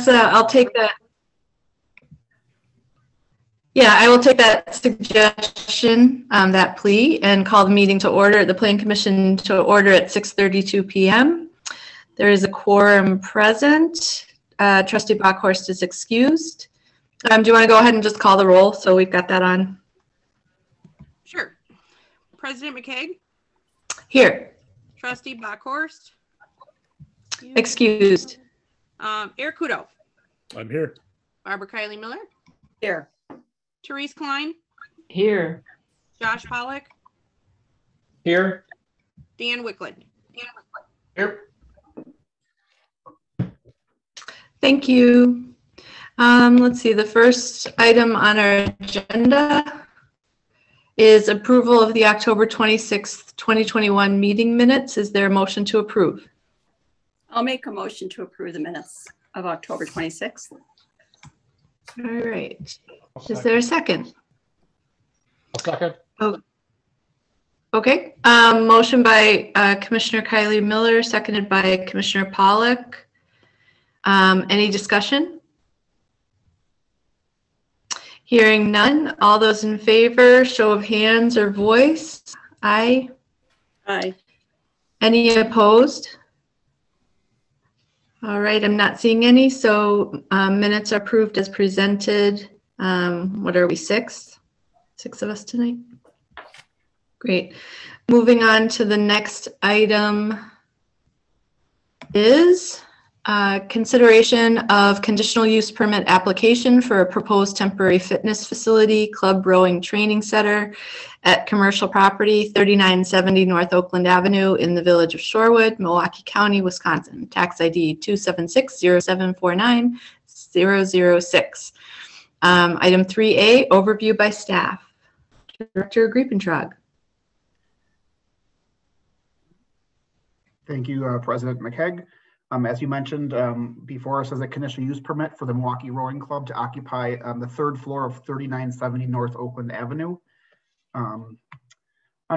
I'll take that. Yeah, I will take that suggestion, that plea, and call the meeting to order, the Plan Commission to order at 6:32 p.m. There is a quorum present. Trustee Bockhorst is excused. Do you want to go ahead and just call the roll so we've got that on? Sure. President McKeag? Here. Trustee Bockhorst? Excused. Eric Kudo? I'm here. Barbara Kiley Miller? Here. Therese Klein? Here. Josh Pollock? Here. Dan Wickland? Here. Thank you. Let's see, the first item on our agenda is approval of the October 26th, 2021 meeting minutes. Is there a motion to approve? I'll make a motion to approve the minutes of October 26th. All right. Is there a second? A second. Oh, okay. Motion by Commissioner Kiley Miller, seconded by Commissioner Pollock. Any discussion? Hearing none. All those in favor, show of hands or voice. Aye. Aye. Any opposed? All right, I'm not seeing any, so minutes are approved as presented. What are we, six? Six of us tonight? Great. Moving on to the next item is consideration of conditional use permit application for a proposed temporary fitness facility, club rowing training center at commercial property 3970 North Oakland Avenue in the village of Shorewood, Milwaukee County, Wisconsin. Tax ID 276-0749-006. Item 3A, overview by staff. Director Griepentrag. Thank you, President McKeag. As you mentioned, before us is a conditional use permit for the Milwaukee Rowing Club to occupy the third floor of 3970 North Oakland Avenue. On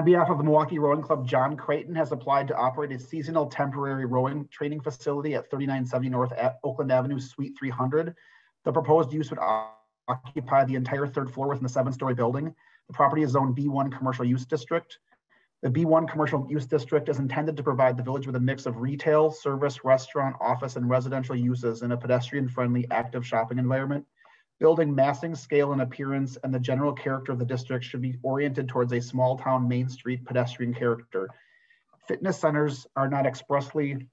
behalf of the Milwaukee Rowing Club, John Creighton has applied to operate a seasonal temporary rowing training facility at 3970 North Oakland Avenue, Suite 300. The proposed use would occupy the entire third floor within the 7-story building. The property is zoned B1 Commercial Use District. The B1 Commercial Use District is intended to provide the village with a mix of retail, service, restaurant, office, and residential uses in a pedestrian-friendly, active shopping environment. Building massing, scale, and appearance, and the general character of the district should be oriented towards a small-town Main Street pedestrian character. Fitness centers are not expressly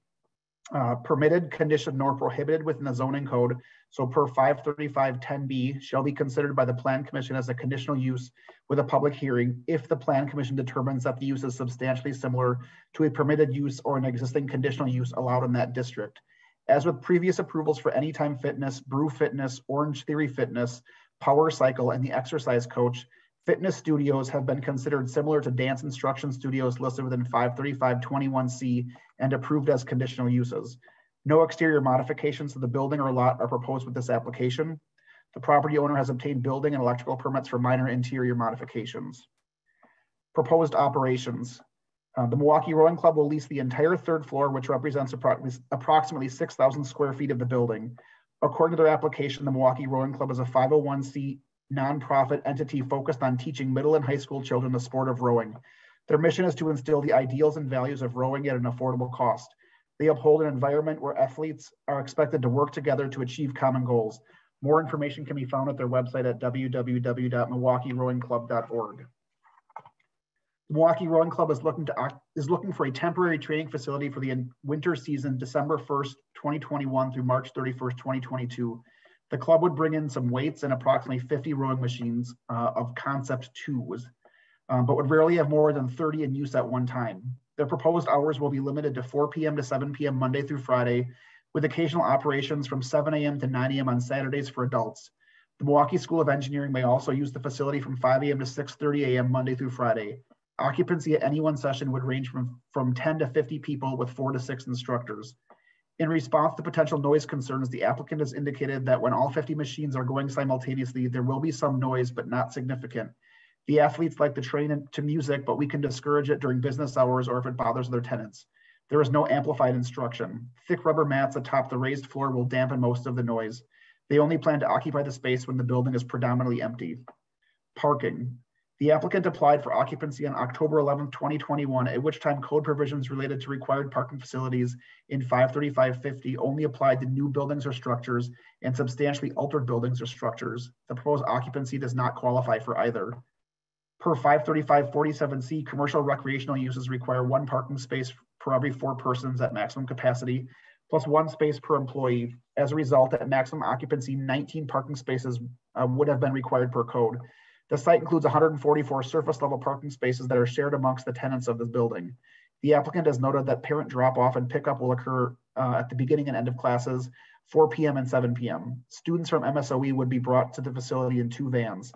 permitted, conditioned, nor prohibited within the zoning code, so per 535-10B shall be considered by the Plan Commission as a conditional use with a public hearing if the Plan Commission determines that the use is substantially similar to a permitted use or an existing conditional use allowed in that district. As with previous approvals for Anytime Fitness, Brew Fitness, Orange Theory Fitness, Power Cycle, and the Exercise Coach, fitness studios have been considered similar to dance instruction studios listed within 535-21C and approved as conditional uses. No exterior modifications to the building or lot are proposed with this application. The property owner has obtained building and electrical permits for minor interior modifications. Proposed operations. The Milwaukee Rowing Club will lease the entire third floor, which represents approximately 6,000 square feet of the building. According to their application, the Milwaukee Rowing Club is a 501c nonprofit entity focused on teaching middle and high school children the sport of rowing. Their mission is to instill the ideals and values of rowing at an affordable cost. They uphold an environment where athletes are expected to work together to achieve common goals. More information can be found at their website at www.milwaukeerowingclub.org. The Milwaukee Rowing Club is looking for a temporary training facility for the winter season, December 1st, 2021 through March 31st, 2022. The club would bring in some weights and approximately 50 rowing machines of Concept 2s, but would rarely have more than 30 in use at one time. Their proposed hours will be limited to 4 p.m. to 7 p.m. Monday through Friday, with occasional operations from 7 a.m. to 9 a.m. on Saturdays for adults. The Milwaukee School of Engineering may also use the facility from 5 a.m. to 6:30 a.m. Monday through Friday. Occupancy at any one session would range from 10 to 50 people with 4 to 6 instructors. In response to potential noise concerns, the applicant has indicated that when all 50 machines are going simultaneously, there will be some noise, but not significant. The athletes like to train to music, but we can discourage it during business hours or if it bothers their tenants. There is no amplified instruction. Thick rubber mats atop the raised floor will dampen most of the noise. They only plan to occupy the space when the building is predominantly empty. Parking. The applicant applied for occupancy on October 11, 2021, at which time code provisions related to required parking facilities in 53550 only applied to new buildings or structures and substantially altered buildings or structures. The proposed occupancy does not qualify for either. Per 53547C, commercial recreational uses require 1 parking space per every 4 persons at maximum capacity, plus 1 space per employee. As a result, at maximum occupancy, 19 parking spaces would have been required per code. The site includes 144 surface level parking spaces that are shared amongst the tenants of this building. The applicant has noted that parent drop-off and pickup will occur at the beginning and end of classes, 4 p.m. and 7 p.m. Students from MSOE would be brought to the facility in 2 vans.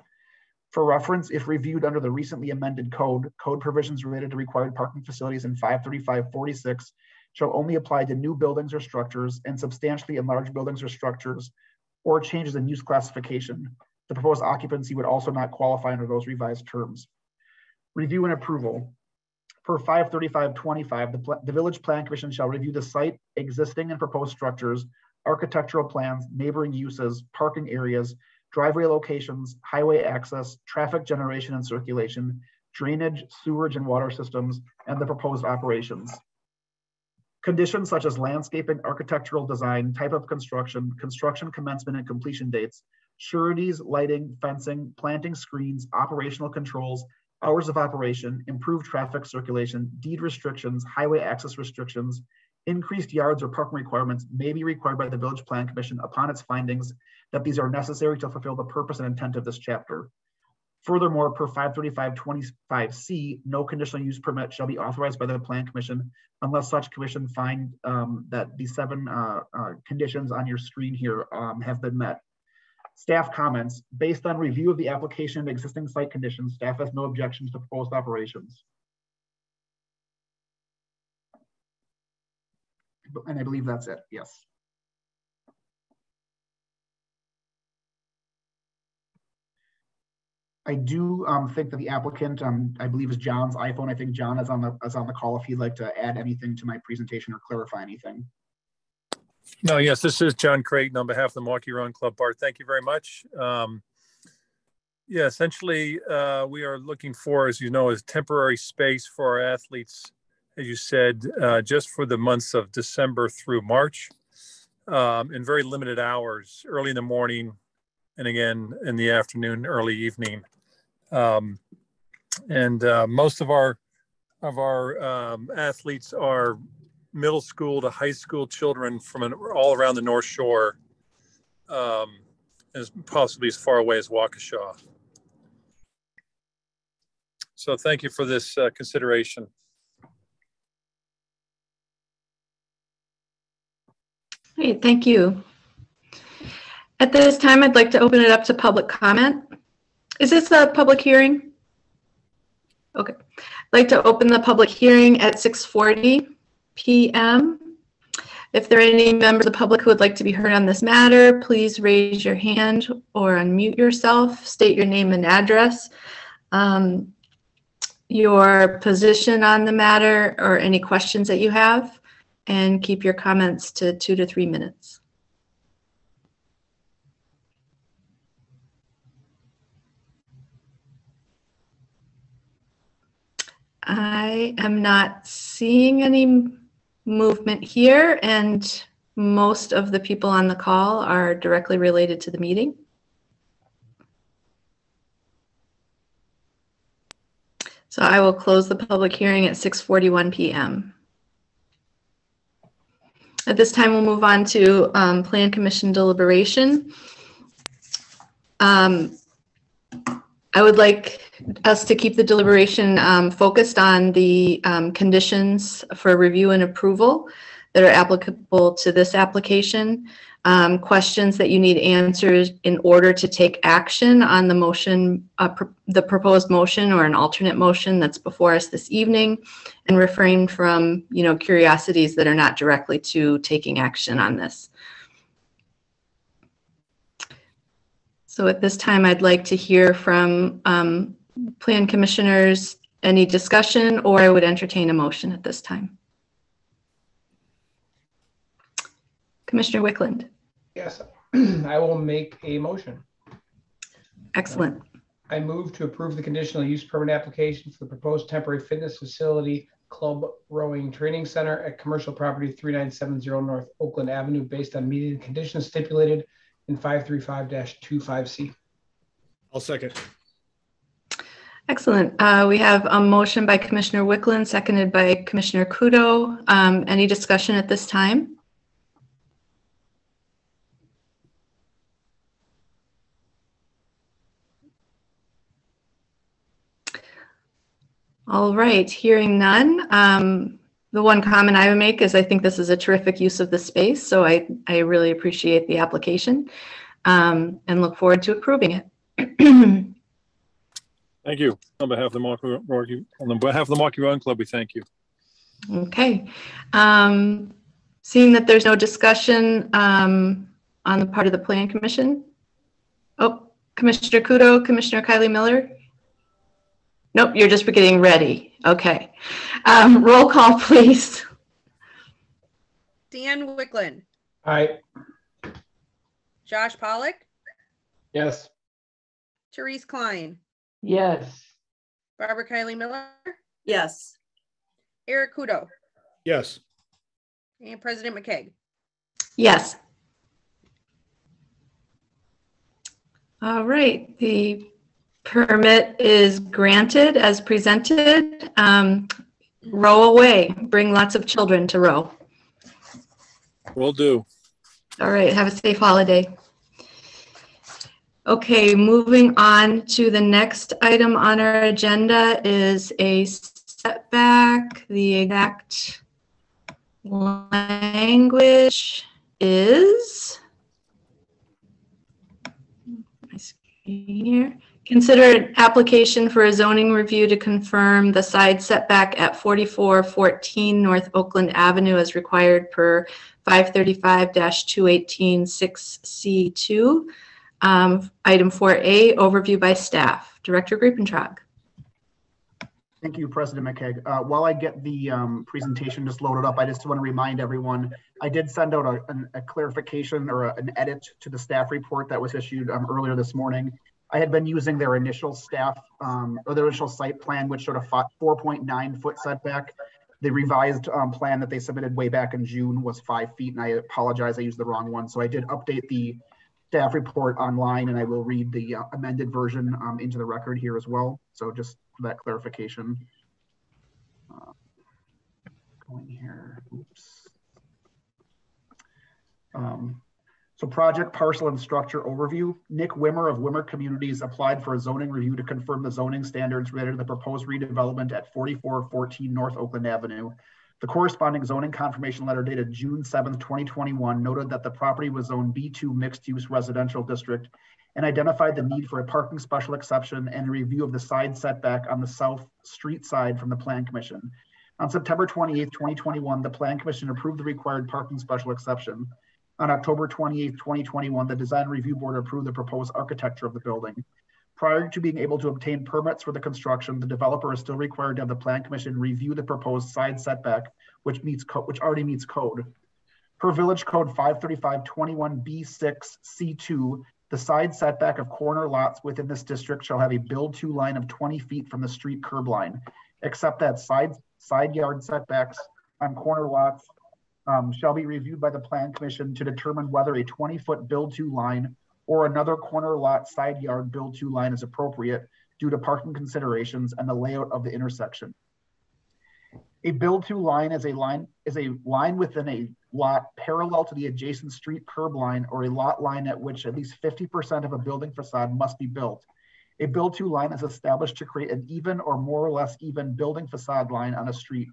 For reference, if reviewed under the recently amended code provisions related to required parking facilities in 53546 shall only apply to new buildings or structures and substantially enlarged buildings or structures or changes in use classification. The proposed occupancy would also not qualify under those revised terms. Review and approval. Per 53525, the Village Plan Commission shall review the site, existing and proposed structures, architectural plans, neighboring uses, parking areas, driveway locations, highway access, traffic generation and circulation, drainage, sewerage and water systems, and the proposed operations. Conditions such as landscaping, architectural design, type of construction, construction commencement and completion dates, sureties, lighting, fencing, planting screens, operational controls, hours of operation, improved traffic circulation, deed restrictions, highway access restrictions, increased yards or parking requirements may be required by the Village Plan Commission upon its findings that these are necessary to fulfill the purpose and intent of this chapter. Furthermore, per 53525C, no conditional use permit shall be authorized by the Plan Commission unless such commission find that the 7 conditions on your screen here have been met. Staff comments. Based on review of the application and existing site conditions, staff has no objections to proposed operations. And I believe that's it, yes. I do think that the applicant, I believe is John's iPhone. I think John is on the call if he'd like to add anything to my presentation or clarify anything. No, yes, this is John Creighton on behalf of the Milwaukee Rowing Club. Bart, thank you very much. Yeah, essentially, we are looking for, as you know, a temporary space for our athletes, as you said, just for the months of December through March, in very limited hours, early in the morning, and again in the afternoon, early evening. Most of our athletes are middle school to high school children from all around the North Shore, as possibly as far away as Waukesha. So thank you for this consideration. Great, thank you. At this time, I'd like to open it up to public comment. Is this a public hearing? Okay. I'd like to open the public hearing at 6:40 p.m. If there are any members of the public who would like to be heard on this matter, please raise your hand or unmute yourself, state your name and address, your position on the matter, or any questions that you have, and keep your comments to 2 to 3 minutes. I am not seeing any movement here, and most of the people on the call are directly related to the meeting. So I will close the public hearing at 6:41 p.m. At this time, we'll move on to Plan Commission deliberation. I would like us to keep the deliberation focused on the conditions for review and approval that are applicable to this application, questions that you need answers in order to take action on the motion, the proposed motion or an alternate motion that's before us this evening, and refrain from, curiosities that are not directly to taking action on this. So at this time, I'd like to hear from Plan Commissioners any discussion, or I would entertain a motion at this time. Commissioner Wickland. Yes, I will make a motion. Excellent. I move to approve the conditional use permit application for the proposed temporary fitness facility club rowing training center at commercial property 3970 North Oakland Avenue based on meeting the conditions stipulated in 535-25C. I'll second. Excellent. We have a motion by Commissioner Wickland, seconded by Commissioner Kudo. Any discussion at this time? All right, hearing none. The one comment I would make is I think this is a terrific use of the space, so I really appreciate the application and look forward to approving it. Thank you. On behalf of the Marquee Run Club, we thank you. Okay. Seeing that there's no discussion on the part of the Plan Commission. Oh, Commissioner Kudo, Commissioner Kylie Miller. Nope, you're just getting ready. Okay. Roll call, please. Dan Wickland, Aye. Josh Pollock, Yes. Therese Klein, Yes. Barbara Kylie Miller, Yes. Eric Kudo, Yes. and President McKeag. Yes. All right. The permit is granted as presented. Row away. Bring lots of children to row. Will do. All right. Have a safe holiday. Okay. Moving on to the next item on our agenda is a setback. The exact language is my screen here. Consider an application for a zoning review to confirm the side setback at 4414 North Oakland Avenue as required per 535-218-6C2. Item 4A, overview by staff. Director Griepentrag. Thank you, President McKeag. While I get the presentation just loaded up, I just want to remind everyone, I did send out a clarification or an edit to the staff report that was issued earlier this morning. I had been using their initial staff or their initial site plan, which showed a 4.9 foot setback. The revised plan that they submitted way back in June was 5 feet, and I apologize, I used the wrong one. So I did update the staff report online, and I will read the amended version into the record here as well. So just for that clarification. Going here, oops. So project, parcel, and structure overview. Nick Wimmer of Wimmer Communities applied for a zoning review to confirm the zoning standards related to the proposed redevelopment at 4414 North Oakland Avenue. The corresponding zoning confirmation letter dated June 7th, 2021 noted that the property was zoned B2 mixed-use residential district and identified the need for a parking special exception and a review of the side setback on the south street side from the Plan Commission. On September 28th, 2021, the Plan Commission approved the required parking special exception. On October 28th, 2021, the Design Review Board approved the proposed architecture of the building. Prior to being able to obtain permits for the construction, the developer is still required to have the Plan Commission review the proposed side setback, which already meets code. Per Village Code 535-21B6C2, the side setback of corner lots within this district shall have a build-to line of 20 feet from the street curb line, except that side yard setbacks on corner lots shall be reviewed by the Plan Commission to determine whether a 20-foot build-to line or another corner lot side yard build-to line is appropriate due to parking considerations and the layout of the intersection. A build-to line is a line within a lot parallel to the adjacent street curb line or a lot line at which at least 50% of a building facade must be built. A build-to line is established to create an even or more or less even building facade line on a street.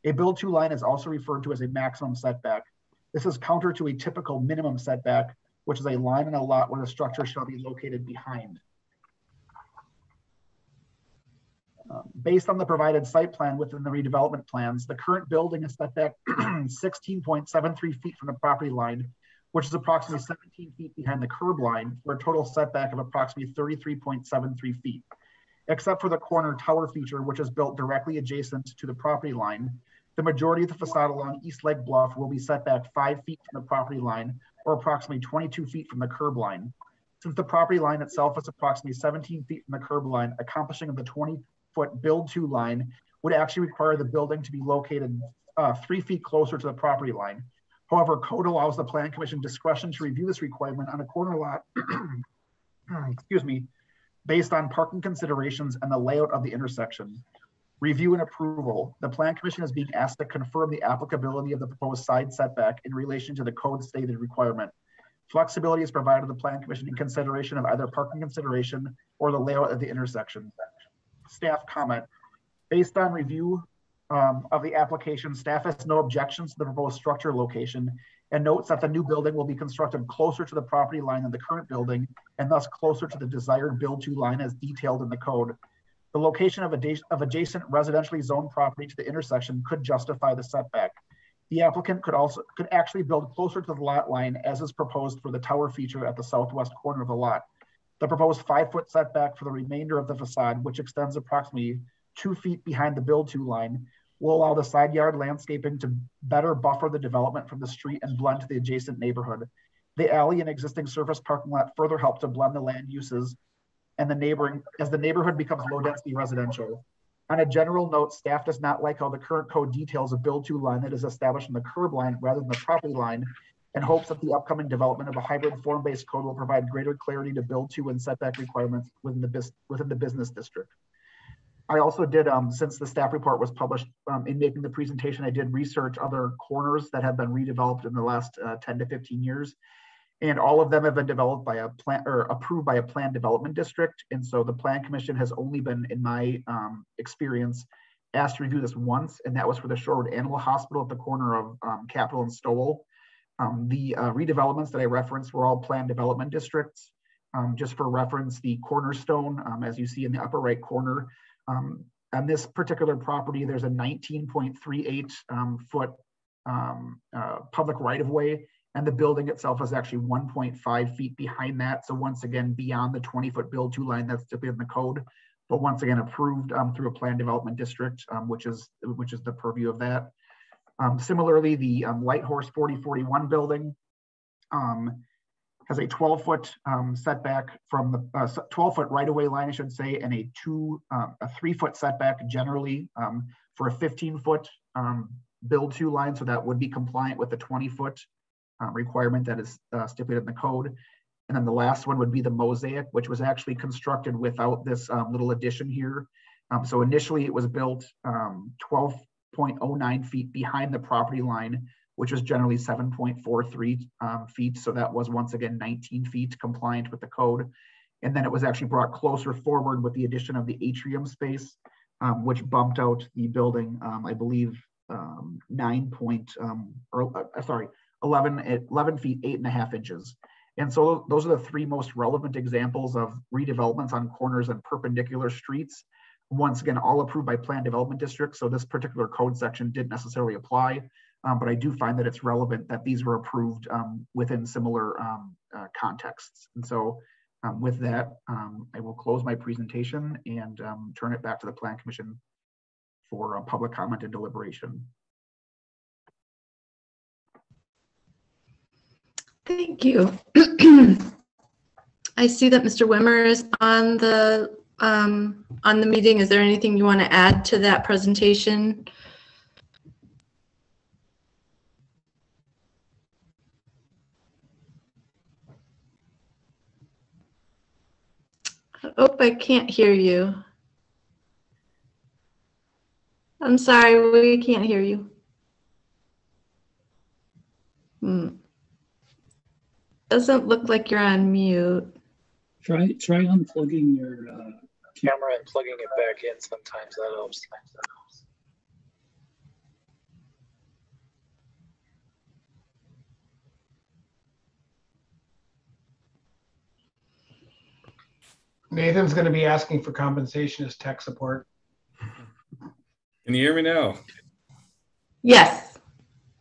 A build-to line is also referred to as a maximum setback. This is counter to a typical minimum setback, which is a line in a lot where the structure shall be located behind. Based on the provided site plan within the redevelopment plans, the current building is set back 16.73 feet from the property line, which is approximately 17 feet behind the curb line, for a total setback of approximately 33.73 feet. Except for the corner tower feature, which is built directly adjacent to the property line, The majority of the facade along East Leg Bluff will be set back 5 feet from the property line, or approximately 22 feet from the curb line. Since the property line itself is approximately 17 feet from the curb line, accomplishing the 20-foot build-to line would actually require the building to be located 3 feet closer to the property line. However, code allows the Plan Commission discretion to review this requirement on a corner lot, excuse me, based on parking considerations and the layout of the intersection. Review and approval. The Plan Commission is being asked to confirm the applicability of the proposed side setback in relation to the code stated requirement. Flexibility is provided to the Plan Commission in consideration of either parking consideration or the layout of the intersection. Staff comment. Based on review of the application, staff has no objections to the proposed structure location and notes that the new building will be constructed closer to the property line than the current building and thus closer to the desired build-to line as detailed in the code. The location of adjacent residentially zoned property to the intersection could justify the setback. The applicant could actually build closer to the lot line as is proposed for the tower feature at the southwest corner of the lot. The proposed 5-foot setback for the remainder of the facade, which extends approximately 2 feet behind the build-to line, will allow the side yard landscaping to better buffer the development from the street and blend to the adjacent neighborhood. The alley and existing surface parking lot further help to blend the land uses and the neighborhood becomes low density residential. On a general note, staff does not like how the current code details a build-to line that is established in the curb line rather than the property line, and hopes that the upcoming development of a hybrid form-based code will provide greater clarity to build-to and setback requirements within the business district. I also did, since the staff report was published, in making the presentation, I did research other corners that have been redeveloped in the last 10 to 15 years. And all of them have been developed by a plan or approved by a planned development district. And so the Plan Commission has only been, in my experience, asked to review this once, and that was for the Shorewood Animal Hospital at the corner of Capitol and Stowell. The redevelopments that I referenced were all planned development districts. Just for reference, the cornerstone, as you see in the upper right corner, on this particular property, there's a 19.38 foot public right-of-way, and the building itself is actually 1.5 feet behind that. So once again, beyond the 20-foot build-to line that's stipulated in the code, but once again approved through a planned development district, which is the purview of that. Similarly, the Light Horse 4041 building has a 12-foot setback from the 12-foot right-of-way line, I should say, and a 3-foot setback generally for a 15-foot build-to line. So that would be compliant with the 20-foot requirement that is stipulated in the code. And then the last one would be the Mosaic, which was actually constructed without this little addition here. So initially it was built 12.09 feet behind the property line, which was generally 7.43 feet. So that was once again 19 feet compliant with the code. And then it was actually brought closer forward with the addition of the atrium space, which bumped out the building, I believe, 11 feet, 8.5 inches. And so those are the three most relevant examples of redevelopments on corners and perpendicular streets. Once again, all approved by planned development districts. So this particular code section didn't necessarily apply, but I do find that it's relevant that these were approved within similar contexts. And so with that, I will close my presentation and turn it back to the Plan Commission for public comment and deliberation. Thank you. I see that Mr. Wimmer is on the meeting. Is there anything you want to add to that presentation? Oh, I can't hear you. I'm sorry, we can't hear you. Doesn't look like you're on mute. Try unplugging your camera and plugging it back in. Sometimes that helps. Nathan's going to be asking for compensation as tech support. Can you hear me now? Yes.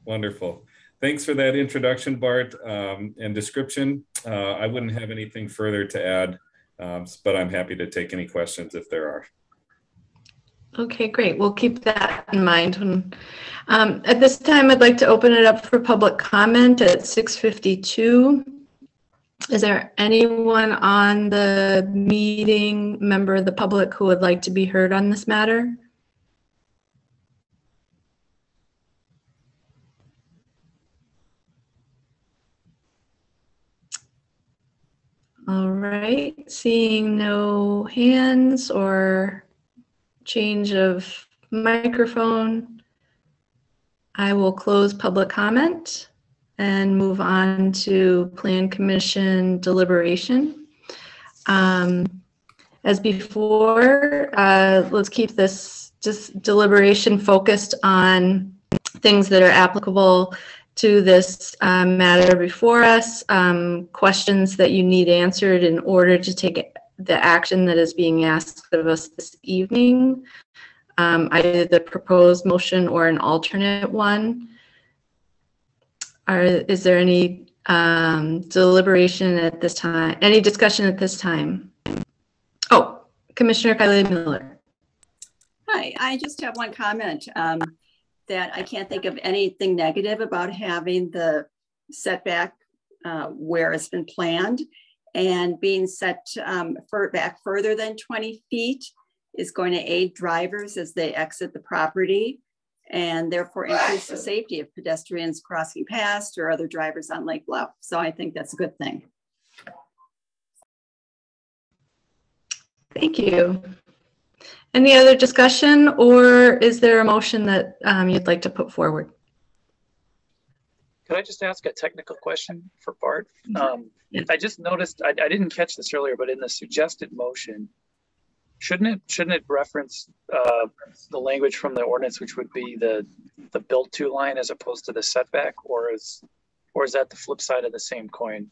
Wonderful. Thanks for that introduction, Bart, and description. I wouldn't have anything further to add, but I'm happy to take any questions if there are. Okay, great. We'll keep that in mind. At this time, I'd like to open it up for public comment at 6:52. Is there anyone on the meeting, member of the public, who would like to be heard on this matter? All right, seeing no hands or change of microphone, I will close public comment and move on to Plan Commission deliberation. As before, let's keep this just deliberation focused on things that are applicable to this matter before us, questions that you need answered in order to take the action that is being asked of us this evening, either the proposed motion or an alternate one. Is there any deliberation at this time? Any discussion at this time? Oh, Commissioner Kylie Miller. Hi, I just have one comment that I can't think of anything negative about having the setback where it's been planned, and being set back further than 20 feet is going to aid drivers as they exit the property, and therefore increase the safety of pedestrians crossing past or other drivers on Lake Bluff. So I think that's a good thing. Thank you. Any other discussion, or is there a motion that you'd like to put forward? Could I just ask a technical question for Bart? I just noticed, I didn't catch this earlier, but in the suggested motion, shouldn't it reference the language from the ordinance, which would be the build to line as opposed to the setback, or is that the flip side of the same coin?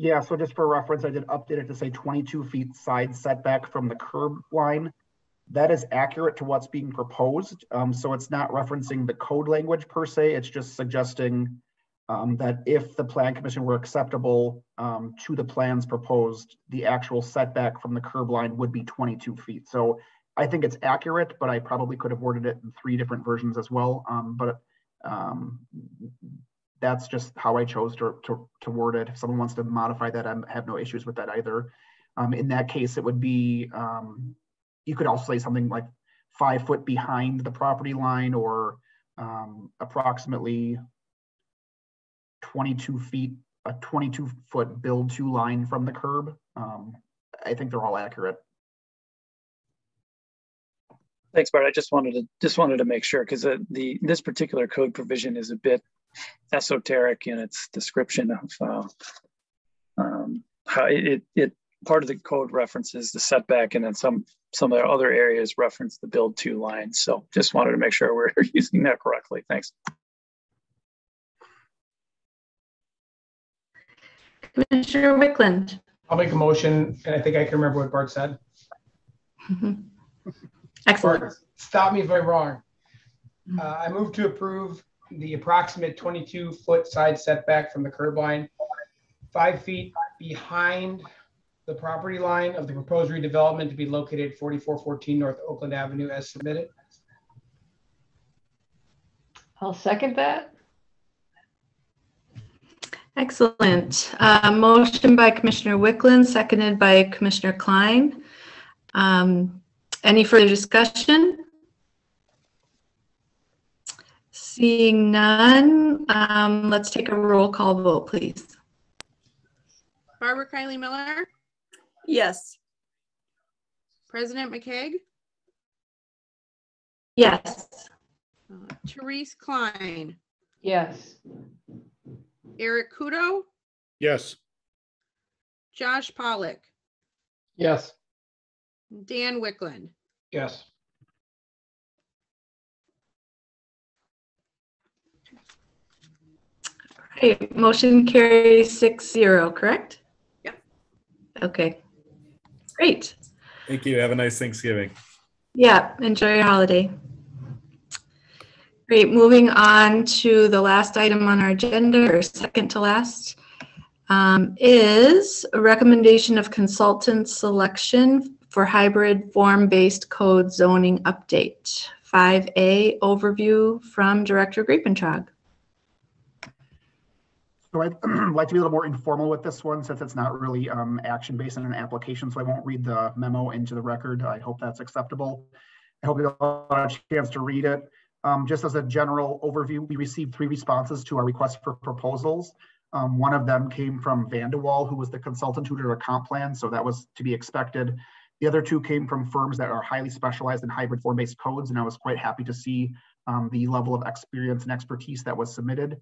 Yeah, so just for reference, I did update it to say 22 feet side setback from the curb line. That is accurate to what's being proposed. So it's not referencing the code language per se. It's just suggesting that if the plan commission were acceptable to the plans proposed, the actual setback from the curb line would be 22 feet. So I think it's accurate, but I probably could have worded it in 3 different versions as well. That's just how I chose to word it. If someone wants to modify that, I have no issues with that either. In that case, it would be, you could also say something like 5 foot behind the property line, or approximately 22 feet, a 22-foot build to line from the curb. I think they're all accurate. Thanks, Bart. I just wanted to make sure, because this particular code provision is a bit esoteric in its description of how it part of the code references the setback, and then some of the other areas reference the build to line. So just wanted to make sure we're using that correctly. Thanks. Commissioner Wickland. I'll make a motion, and I think I can remember what Bart said. Excellent. Bart, stop me if I'm wrong. I move to approve the approximate 22-foot side setback from the curb line, 5 feet behind the property line of the proposed redevelopment to be located at 4414 North Oakland Avenue as submitted. I'll second that. Excellent. Motion by Commissioner Wickland, seconded by Commissioner Klein. Any further discussion? Seeing none, let's take a roll call vote, please. Barbara Kylie Miller, Yes. President McKeag, Yes. Therese Klein, Yes. Eric Kudo, Yes. Josh Pollock, Yes. Dan Wickland. Yes. Okay, motion carries 6-0, correct? Yep. Okay, great. Thank you. Have a nice Thanksgiving. Yeah, enjoy your holiday. Great, moving on to the last item on our agenda, or second to last, is a recommendation of consultant selection for hybrid form-based code zoning update. 5A overview from Director Griepentrag. So I'd like to be a little more informal with this one since it's not really action-based in an application, so I won't read the memo into the record. I hope that's acceptable. I hope you'll have a chance to read it. Just as a general overview, we received 3 responses to our request for proposals. One of them came from Vanderwall, who was the consultant who did our comp plan, so that was to be expected. The other 2 came from firms that are highly specialized in hybrid form-based codes, and I was quite happy to see the level of experience and expertise that was submitted.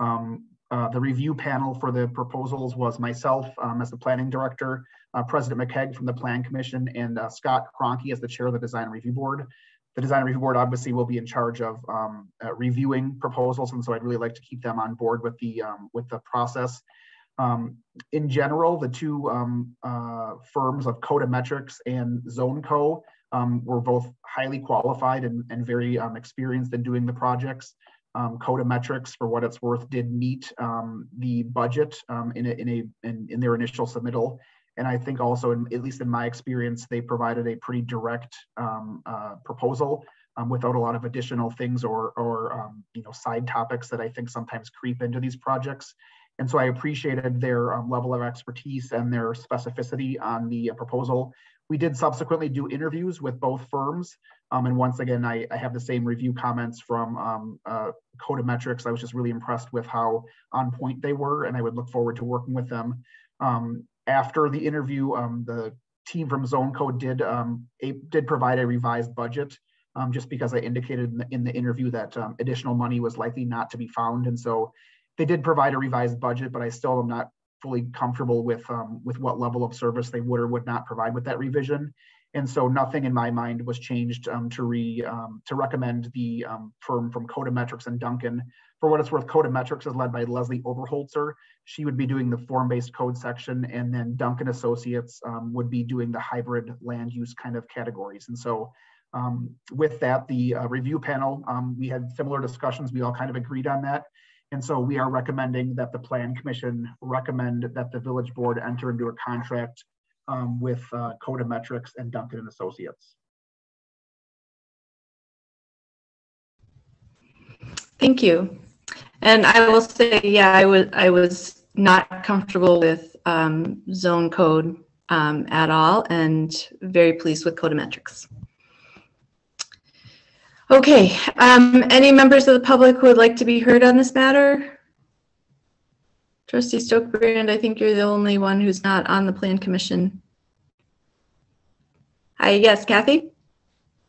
The review panel for the proposals was myself as the planning director, President McKegg from the Plan Commission, and Scott Cronky as the chair of the Design Review Board. The Design Review Board obviously will be in charge of reviewing proposals, and so I'd really like to keep them on board with the process. In general, the 2 firms of Codametrics and ZoneCo were both highly qualified and very experienced in doing the projects. Codametrics, for what it's worth, did meet the budget in their initial submittal, and I think also, at least in my experience, they provided a pretty direct proposal without a lot of additional things or side topics that I think sometimes creep into these projects. And so I appreciated their level of expertise and their specificity on the proposal. We did subsequently do interviews with both firms. And once again, I have the same review comments from Codametrics. I was just really impressed with how on point they were, and I would look forward to working with them. After the interview, the team from ZoneCo did provide a revised budget, just because I indicated in the interview that additional money was likely not to be found. And so they did provide a revised budget, but I still am not fully comfortable with what level of service they would or would not provide with that revision. And so nothing in my mind was changed to recommend the firm from Codametrics and Duncan. For what it's worth, Codametrics is led by Leslie Overholzer. She would be doing the form-based code section, and then Duncan Associates would be doing the hybrid land use kind of categories. And so with that, the review panel, we had similar discussions. We all kind of agreed on that. And so we are recommending that the Plan Commission recommend that the Village Board enter into a contract with Codametrics and Duncan Associates. Thank you. And I will say, yeah, I was not comfortable with zone code at all, and very pleased with Codametrics. Okay, any members of the public who would like to be heard on this matter? Trustee Stokebrand, I think you're the only one who's not on the Plan Commission. Hi, yes, Kathy?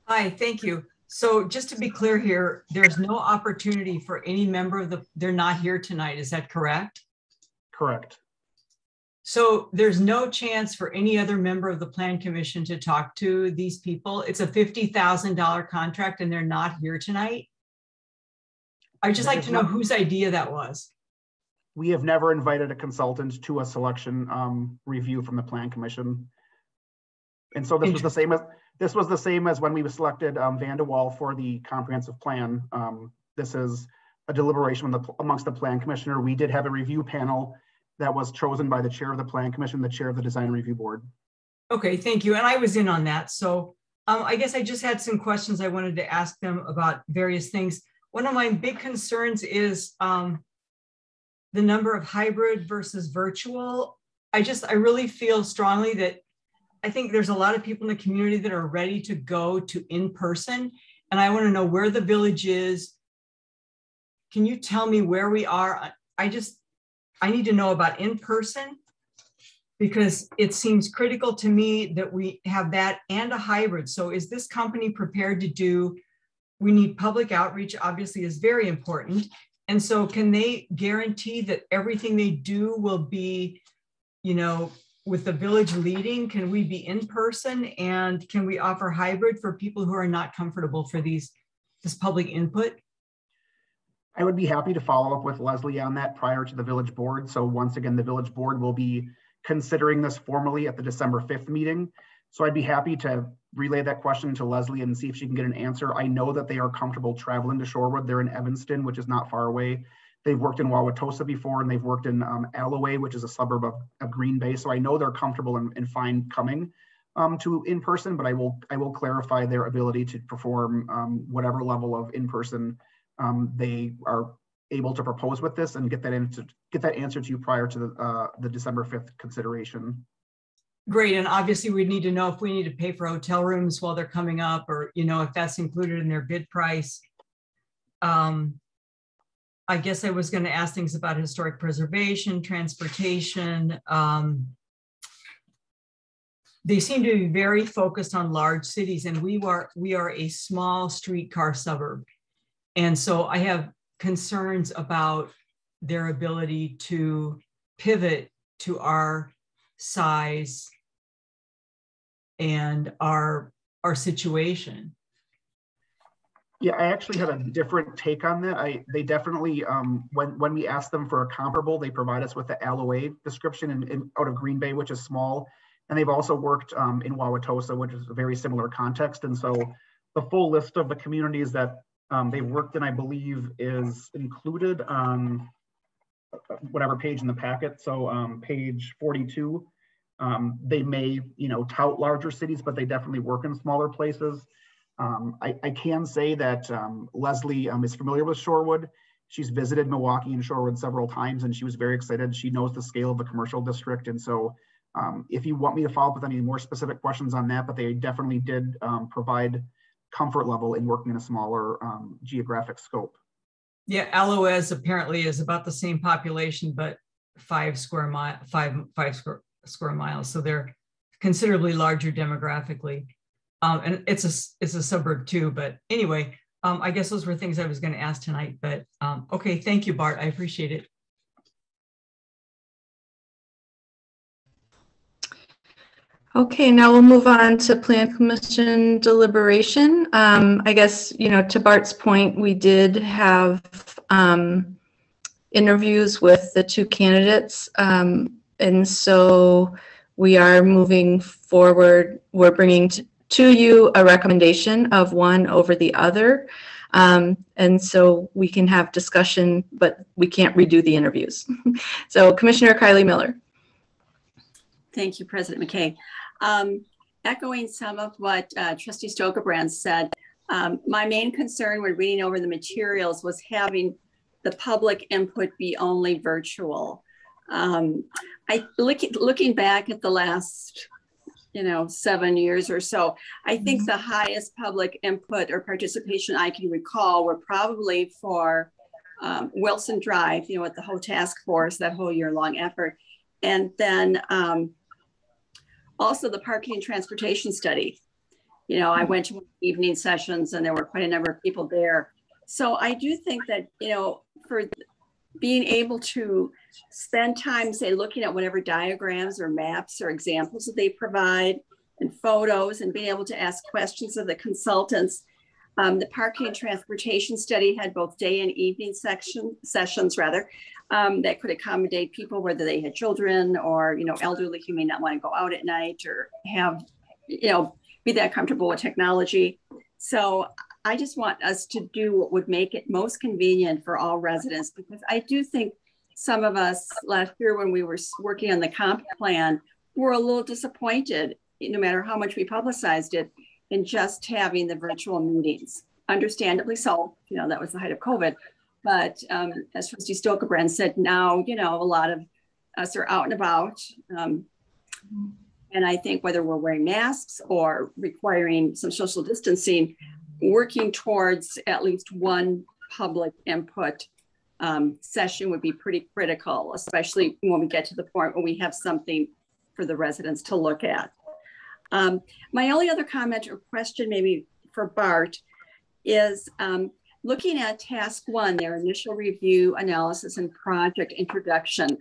Hi, thank you. So just to be clear here, there's no opportunity for any member of they're not here tonight, is that correct? Correct. So there's no chance for any other member of the Plan Commission to talk to these people. It's a $50,000 contract and they're not here tonight. I'd just like to know whose idea that was. We have never invited a consultant to a selection review from the Plan Commission. And so this was the same as when we selected Vanderwall for the comprehensive plan. This is a deliberation amongst the Plan Commissioner. We did have a review panel that was chosen by the chair of the Plan Commission, the chair of the Design Review Board. Okay, thank you. And I was in on that. So I guess I just had some questions I wanted to ask them about various things. One of my big concerns is the number of hybrid versus virtual. I really feel strongly that I think there's a lot of people in the community that are ready to go to in-person, and I want to know where the village is. Can you tell me where we are? I need to know about in-person, because it seems critical to me that we have that and a hybrid. So is this company prepared to do, we need public outreach, obviously is very important. And so can they guarantee that everything they do will be, with the village leading? Can we be in person, and can we offer hybrid for people who are not comfortable for this public input? I would be happy to follow up with Leslie on that prior to the village board. So once again, the village board will be considering this formally at the December 5th meeting. So I'd be happy to relay that question to Leslie and see if she can get an answer. I know that they are comfortable traveling to Shorewood. They're in Evanston, which is not far away. They've worked in Wauwatosa before, and they've worked in Alloway, which is a suburb of Green Bay. So I know they're comfortable and fine coming. to in-person, but I will clarify their ability to perform whatever level of in-person they are able to propose with this, and get that answer to you prior to the December 5th consideration. Great, and obviously we need to know if we need to pay for hotel rooms while they're coming up, or if that's included in their bid price. I guess I was going to ask things about historic preservation, transportation. They seem to be very focused on large cities, and we are a small streetcar suburb. And so I have concerns about their ability to pivot to our size and our situation. Yeah, I actually had a different take on that. They definitely, when we asked them for a comparable, they provide us with the LOA description out of Green Bay, which is small. And they've also worked in Wauwatosa, which is a very similar context. And so the full list of the communities that they've worked in, I believe, is included on whatever page in the packet. So page 42, they may, tout larger cities, but they definitely work in smaller places. I can say that Leslie is familiar with Shorewood. She's visited Milwaukee and Shorewood several times, and she was very excited. She knows the scale of the commercial district. And so if you want me to follow up with any more specific questions on that, but they definitely did provide comfort level in working in a smaller geographic scope. Yeah, Aloes apparently is about the same population, but 5 square miles. So they're considerably larger demographically. And it's a suburb too, but anyway, I guess those were things I was going to ask tonight, but okay, thank you, Bart. I appreciate it. Okay, now we'll move on to Plan Commission deliberation. I guess, to Bart's point, we did have interviews with the 2 candidates. And so we are moving forward. We're bringing to you a recommendation of one over the other. And so we can have discussion, but we can't redo the interviews. So Commissioner Kylie Miller. Thank you, President McKay. Echoing some of what Trustee Stokebrand said, my main concern when reading over the materials was having the public input be only virtual. Looking back at the last 7 years or so, I think the highest public input or participation I can recall were probably for Wilson Drive, with the whole task force, that whole year-long effort. And then also the parking and transportation study. I went to evening sessions and there were quite a number of people there. So I do think that, for being able to spend time, say, looking at whatever diagrams or maps or examples that they provide and photos, and being able to ask questions of the consultants. The parking and transportation study had both day and evening sessions that could accommodate people, whether they had children or, elderly who may not want to go out at night or have, be that comfortable with technology. So I just want us to do what would make it most convenient for all residents, because I do think some of us last year when we were working on the comp plan were a little disappointed, no matter how much we publicized it, in just having the virtual meetings. Understandably so, that was the height of COVID. But as Trustee Stokebrand said, now, a lot of us are out and about. And I think whether we're wearing masks or requiring some social distancing, working towards at least one public input session would be pretty critical, especially when we get to the point where we have something for the residents to look at. My only other comment or question maybe for Bart is looking at task 1, their initial review, analysis, and project introduction.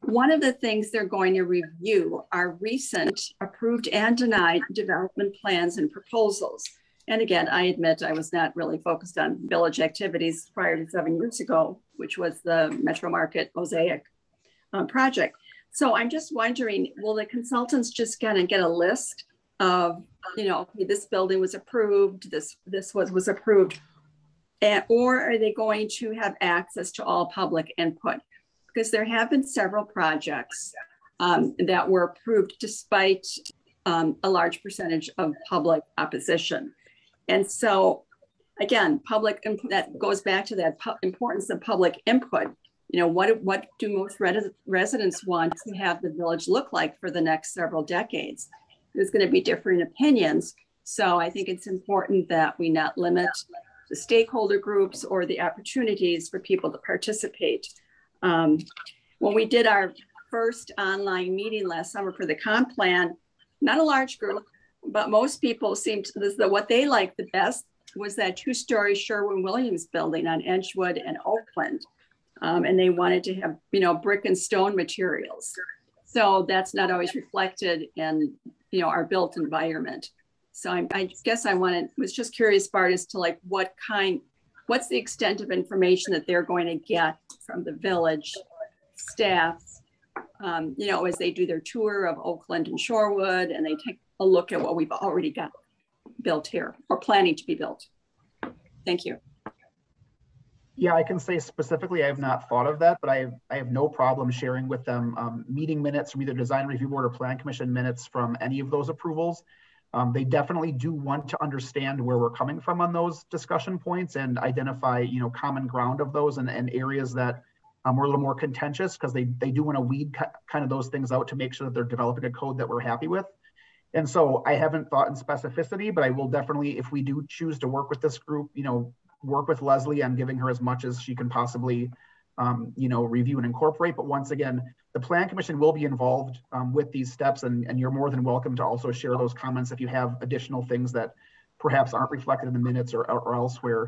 One of the things they're going to review are recent approved and denied development plans and proposals. And again, I admit I was not really focused on village activities prior to 7 years ago, which was the Metro Market Mosaic project. So I'm just wondering, will the consultants just kind of get a list of, okay, this building was approved, this was approved, or are they going to have access to all public input? Because there have been several projects that were approved despite a large percentage of public opposition. And so again, public input, that goes back to that importance of public input. You know, what do most residents want to have the village look like for the next several decades? There's going to be different opinions. So I think it's important that we not limit the stakeholder groups or the opportunities for people to participate. When we did our first online meeting last summer for the comp plan, not a large group, but most people seemed to, what they liked the best was that 2-story Sherwin-Williams building on Edgewood and Oakland. And they wanted to have, you know, brick and stone materials. So that's not always reflected in, you know, our built environment. So I guess was just curious, Bart, as to like what's the extent of information that they're going to get from the village staff, you know, as they do their tour of Oakland and Shorewood, and they take a look at what we've already got built here or planning to be built. Thank you. Yeah, I can say specifically, I have not thought of that, but I have no problem sharing with them meeting minutes from either design review board or plan commission minutes from any of those approvals. They definitely do want to understand where we're coming from on those discussion points and identify, you know, common ground of those and areas that were a little more contentious, because they do want to weed kind of those things out to make sure that they're developing a code that we're happy with. And so I haven't thought in specificity, but I will definitely, if we do choose to work with this group, you know, work with Leslie on giving her as much as she can possibly, you know, review and incorporate. But once again, the plan commission will be involved with these steps, and you're more than welcome to also share those comments if you have additional things that perhaps aren't reflected in the minutes or elsewhere.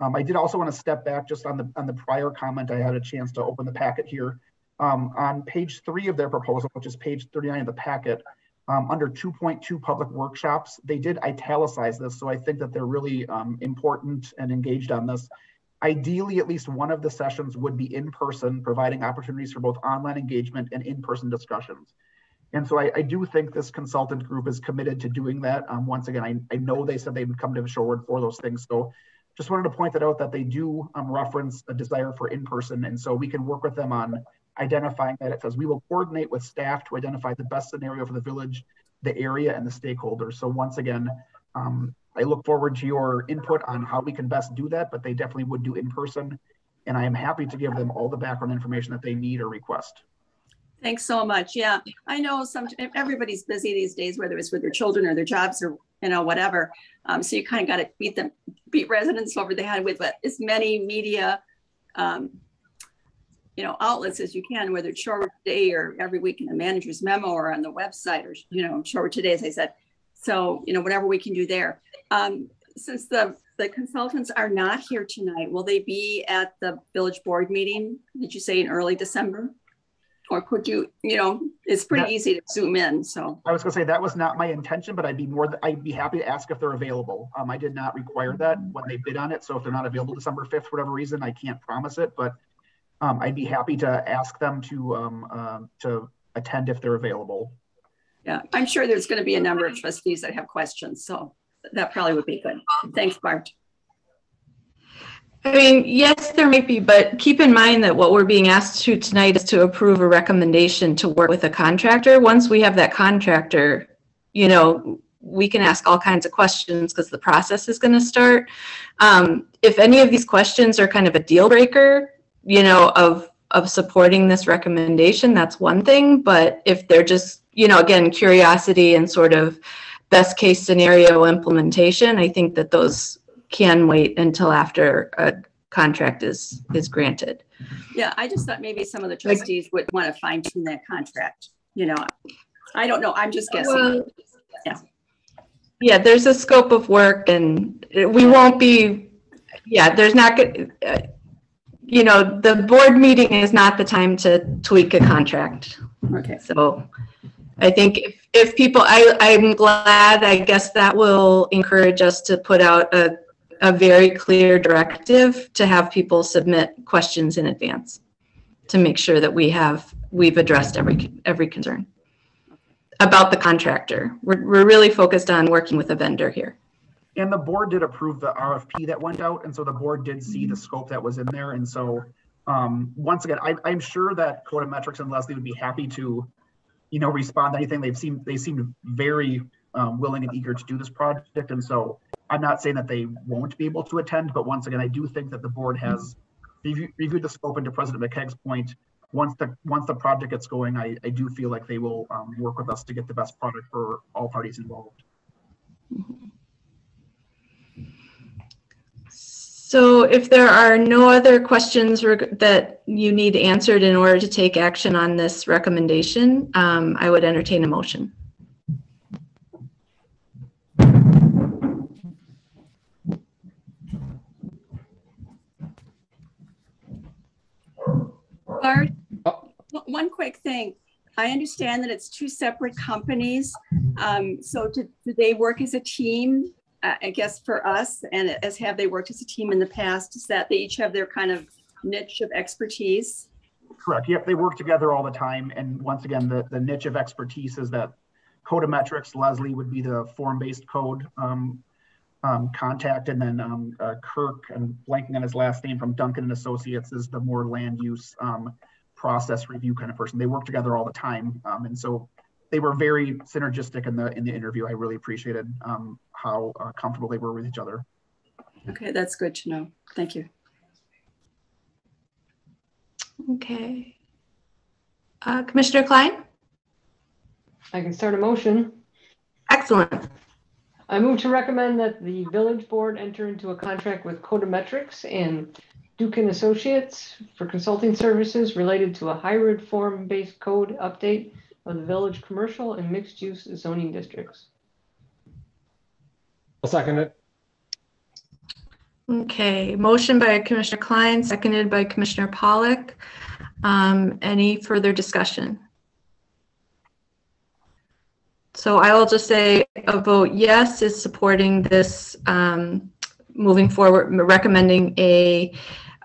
I did also want to step back just on the prior comment. I had a chance to open the packet here. On page 3 of their proposal, which is page 39 of the packet, under 2.2 public workshops, they did italicize this. So I think that they're really important and engaged on this. Ideally, at least one of the sessions would be in person, providing opportunities for both online engagement and in-person discussions. And so I do think this consultant group is committed to doing that. Once again, I know they said they would come to Shorewood for those things. So just wanted to point that out, that they do reference a desire for in-person. And so we can work with them on identifying that. It says we will coordinate with staff to identify the best scenario for the village, the area, and the stakeholders. So once again, I look forward to your input on how we can best do that, but they definitely would do in person. And I am happy to give them all the background information that they need or request. Thanks so much. Yeah, I know everybody's busy these days, whether it's with their children or their jobs or, you know, whatever. So you kind of got to beat residents over the head with as many media you know, outlets as you can, whether it's Shorewood Today or every week in the manager's memo or on the website, or, you know, Shorewood Today, as I said. So, you know, whatever we can do there. Since the consultants are not here tonight, will they be at the village board meeting? Did you say in early December? Or could you, you know, it's pretty easy to zoom in. So I was gonna say that was not my intention, but I'd be happy to ask if they're available. I did not require that when they bid on it. So if they're not available December 5th, for whatever reason, I can't promise it, but I'd be happy to ask them to attend if they're available. Yeah, I'm sure there's going to be a number of trustees that have questions, so that probably would be good. Thanks, Bart. I mean, yes, there might be, but keep in mind that what we're being asked to tonight is to approve a recommendation to work with a contractor. Once we have that contractor, you know, we can ask all kinds of questions because the process is going to start. If any of these questions are kind of a deal breaker, you know, of supporting this recommendation, that's one thing. But if they're just, you know, again, curiosity and sort of best case scenario implementation, I think that those can wait until after a contract is granted. Yeah, I just thought maybe some of the trustees would want to fine tune that contract. You know, I don't know. I'm just guessing. Well, yeah, there's a scope of work, and we won't be. Yeah, there's not good. You know, the board meeting is not the time to tweak a contract. Okay. So I think if people, I'm glad, I guess that will encourage us to put out a very clear directive to have people submit questions in advance to make sure that we've addressed every concern about the contractor. We're really focused on working with a vendor here. And the board did approve the RFP that went out. And so the board did see the scope that was in there. And so once again, I'm sure that Codemetrics and Leslie would be happy to respond to anything. They seem very willing and eager to do this project. And so I'm not saying that they won't be able to attend, but once again, I do think that the board has reviewed the scope, and to President McKegg's point, once the project gets going, I do feel like they will work with us to get the best product for all parties involved. So if there are no other questions that you need answered in order to take action on this recommendation, I would entertain a motion. Bart, one quick thing. I understand that it's two separate companies. So do they work as a team? I guess for us, and as have they worked as a team in the past, is that they each have their kind of niche of expertise? Correct. Yep, they work together all the time. And once again, the niche of expertise is that Codometrics, Leslie would be the form-based code contact, and then Kirk, and blanking on his last name, from Duncan and Associates, is the more land use process review kind of person. They work together all the time, and so they were very synergistic in the interview. I really appreciated how comfortable they were with each other. Okay, that's good to know. Thank you. Okay. Commissioner Klein? I can start a motion. Excellent. I move to recommend that the village board enter into a contract with Codometrics and Duke & Associates for consulting services related to a hybrid form-based code update of the village commercial and mixed-use zoning districts. I'll second it. Okay, motion by Commissioner Klein, seconded by Commissioner Pollack. Any further discussion? So I will just say a vote yes is supporting this, moving forward, recommending to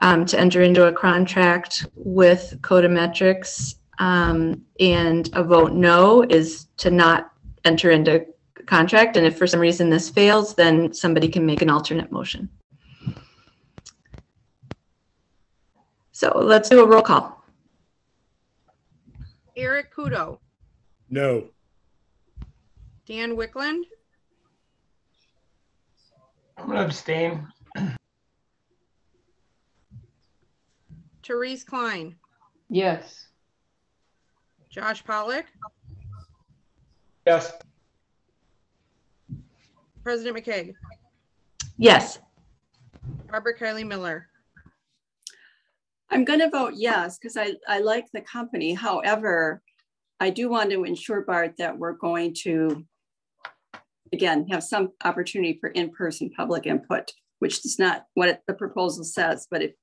enter into a contract with Codometrics, and a vote no is to not enter into contract. And if for some reason this fails, then somebody can make an alternate motion. So let's do a roll call. Eric Kudo, No. Dan Wickland, I'm going to abstain. Therese Klein, Yes. Josh Pollack, Yes. President McKegg, Yes. Barbara Kylie Miller. I'm going to vote yes, because I like the company. However, I do want to ensure, Bart, that we're going to, again, have some opportunity for in-person public input, which is not what the proposal says. But if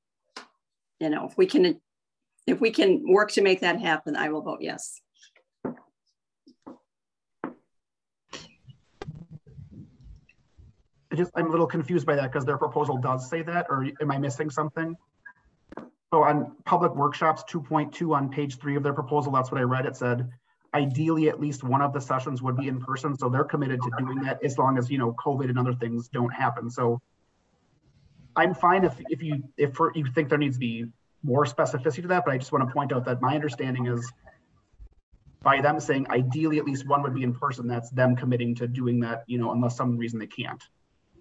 we can work to make that happen, I will vote yes. I'm a little confused by that, because their proposal does say that, or am I missing something? So on public workshops 2.2 on page 3 of their proposal, that's what I read. It said, ideally, at least one of the sessions would be in person. So they're committed to doing that as long as, COVID and other things don't happen. So I'm fine if you think there needs to be more specificity to that, but I just want to point out that my understanding is by them saying ideally at least one would be in person, that's them committing to doing that, unless some reason they can't.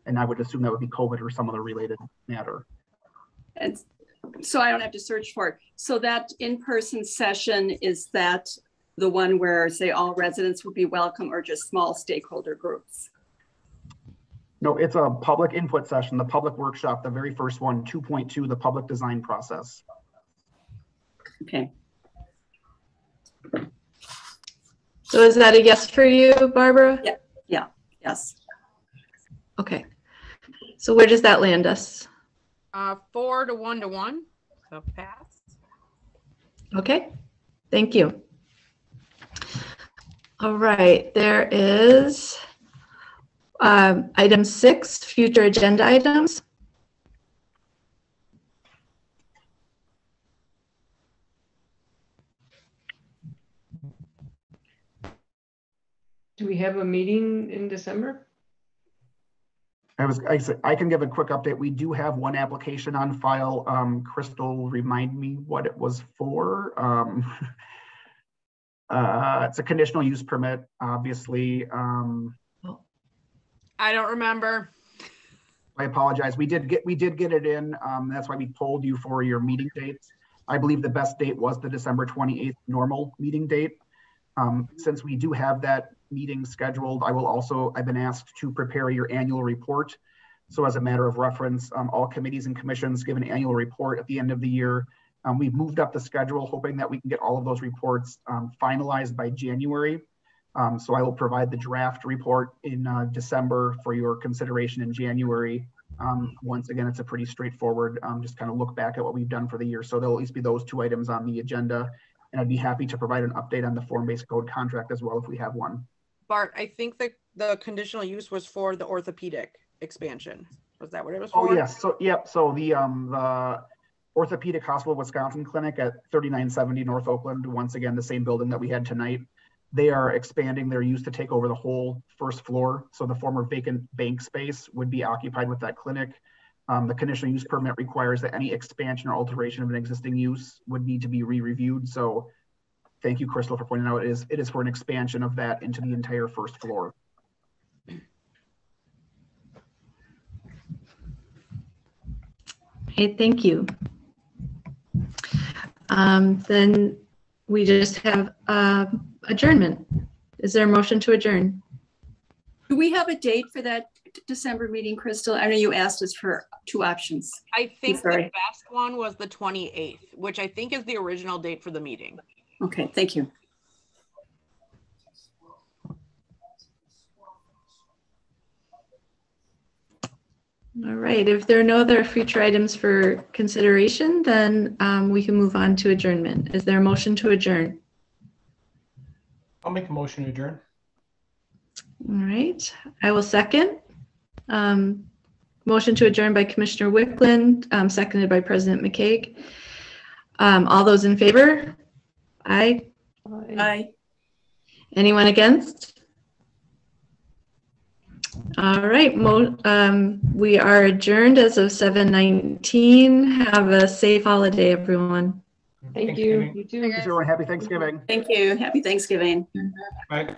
And I would assume that would be COVID or some other related matter. And so I don't have to search for it. So that in-person session, is that the one where, say, all residents would be welcome, or just small stakeholder groups? No, it's a public input session, the public workshop, the very first one, 2.2, the public design process. Okay. So is that a yes for you, Barbara? Yeah, yes. Okay. So where does that land us? 4 to 1 to 1. So pass. Okay, thank you. All right, there is item 6, future agenda items. Do we have a meeting in December? I can give a quick update. We do have one application on file. Crystal, remind me what it was for. It's a conditional use permit, obviously. I don't remember. I apologize. We did get it in. That's why we polled you for your meeting dates. I believe the best date was the December 28th normal meeting date. Since we do have that meeting scheduled, I've been asked to prepare your annual report. So as a matter of reference, all committees and commissions give an annual report at the end of the year. We've moved up the schedule, hoping that we can get all of those reports finalized by January. So I will provide the draft report in December for your consideration in January. Once again, it's a pretty straightforward, just kind of look back at what we've done for the year. So there'll at least be those 2 items on the agenda. And I'd be happy to provide an update on the form-based code contract as well if we have one. Bart, I think that the conditional use was for the orthopedic expansion. Was that what it was for? Oh, yes. So, yep. So the Orthopedic Hospital Wisconsin Clinic at 3970 North Oakland, once again, the same building that we had tonight. They are expanding their use to take over the whole first floor. So the former vacant bank space would be occupied with that clinic. The conditional use permit requires that any expansion or alteration of an existing use would need to be re-reviewed. So thank you, Crystal, for pointing out it is for an expansion of that into the entire first floor. Okay, thank you. Then we just have adjournment. Is there a motion to adjourn? Do we have a date for that December meeting, Crystal? I know you asked us for 2 options. I think the best one was the 28th, which I think is the original date for the meeting. Okay, thank you. All right, if there are no other future items for consideration, then we can move on to adjournment. Is there a motion to adjourn? I'll make a motion to adjourn. All right, I will second. Motion to adjourn by Commissioner Wickland, seconded by President McCaig. All those in favor? Aye. Aye. Anyone against? All right, we are adjourned as of 7:19. Have a safe holiday, everyone. Thank you. You too. Thanks, everyone. Happy Thanksgiving. Thank you. Happy Thanksgiving. Bye.